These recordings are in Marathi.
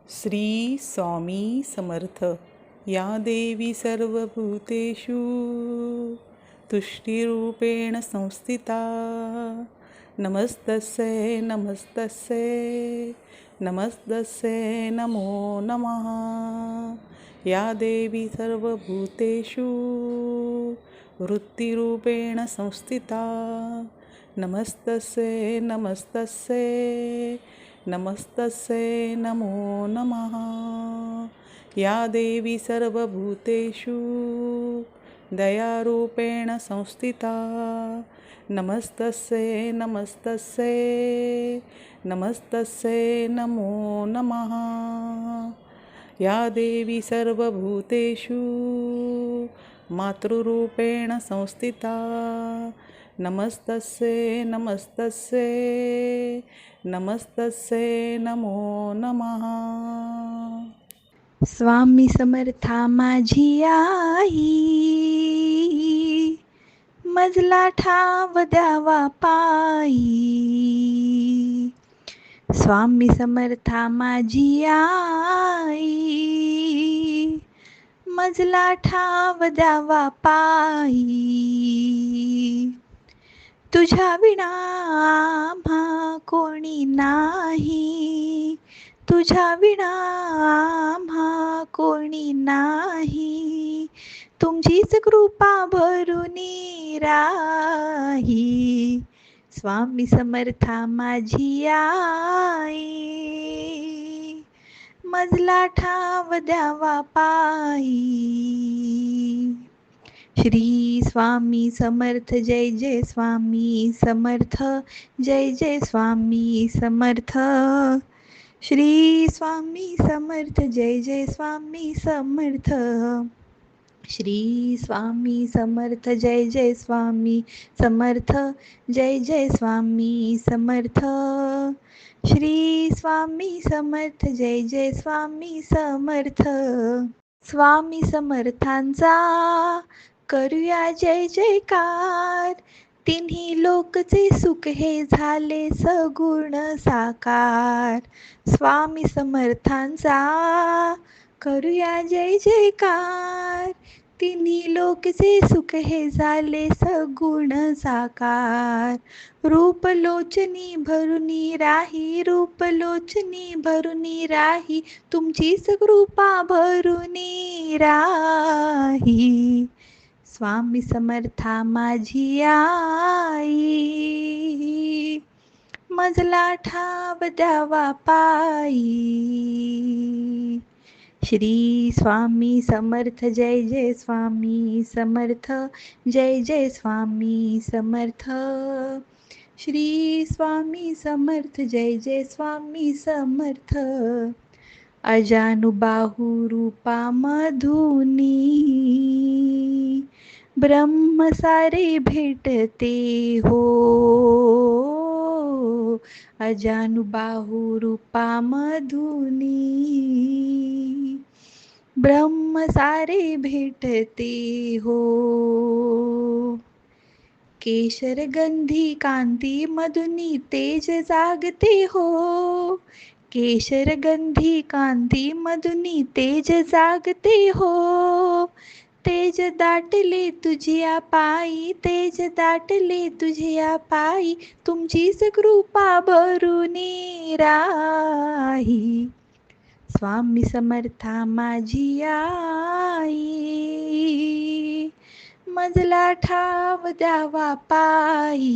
श्री स्वामी समर्थ. या देवी सर्वभूतेषु तुष्टिरूपेण संस्थिता. नमस्तस्यै नमस्तस्यै नमस्तस्यै नमो नमः. या देवी सर्वभूतेषु वृत्तिरूपेण संस्थिता. नमस्तस्यै नमस्तस्यै नमस्तस्यै नमो नमः. या देवी सर्वभूतेषु दयारूपेण संस्थिता. नमस्तस्यै नमस्तस्यै नमस्तस्यै नमो नमः. या देवी सर्वभूतेषु मातृरूपेण संस्थिता. नमस्तस्यै नमस्तस्यै नमस्तस्यै नमो नमः. स्वामी समर्था माझी आई, मजला ठाव द्यावा पायी. स्वामी समर्था माझी आई, मजला ठाव द्यावा पायी. तुझ्या विना आम्हा कोणी नाही, तुझ्या विना आम्हा कोणी नाही. तुमचीच कृपा भरुनी राही. स्वामी समर्था माझी आई, मजला ठाव द्यावा पायी. श्री स्वामी समर्थ जय जय स्वामी समर्थ, जय जय स्वामी समर्थ. श्री स्वामी समर्थ जय जय स्वामी समर्थ. श्री स्वामी समर्थ जय जय स्वामी समर्थ, जय जय स्वामी समर्थ. श्री स्वामी समर्थ जय जय स्वामी समर्थ. स्वामी समर्थांचा करूया जय जयकार. तिन्ही लोकचे सुख हे झाले सगुण साकार. स्वामी समर्थांचा करूया जय जयकार. तिन्ही लोकचे सुख हे झाले सगुण साकार. रूपलोचनी भरुनी राही, रूपलोचनी भरुनी राही. तुमचीच कृपा भरुनी राही. स्वामी समर्था माझी आई, मजला ठाव द्यावा पायी. श्री स्वामी समर्थ जय जय स्वामी समर्थ, जय जय स्वामी समर्थ. श्री स्वामी समर्थ जय जय स्वामी समर्थ. अजानुबाहू रूपा मधुनी, ब्रह्म सारे भेटते हो. अजानुबाहू रूपा मधुनी, ब्रह्म सारे भेटते हो. केशर गंधी कांती मधुनी तेज जागते हो. केशर गंधी कांती मधुनी तेज जागते हो. तेज दाटले तुझिया पायी, तेज दाटले तुझिया पायी. तुमचीच कृपा भरुनी राही. स्वामी समर्था माझी आई, मजला ठाव द्यावा पायी.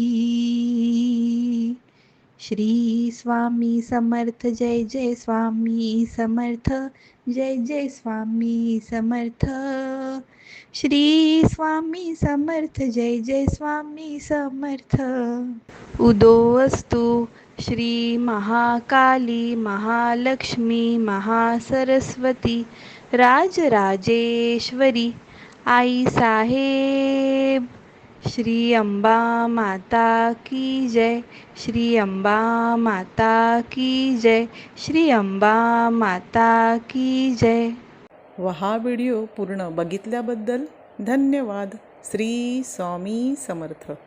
श्री स्वामी समर्थ जय जय स्वामी समर्थ, जय जय स्वामी समर्थ. श्री स्वामी समर्थ जय जय स्वामी समर्थ. उदो अस्तु श्री महाकाली महालक्ष्मी महासरस्वती राजराजेश्वरी आई साहेब. श्री अंबा माता की जय, श्री अंबा माता की जय, श्री अंबा माता की जय. व हा व्हिडिओ पूर्ण बघितल्याबद्दल धन्यवाद. श्री स्वामी समर्थ.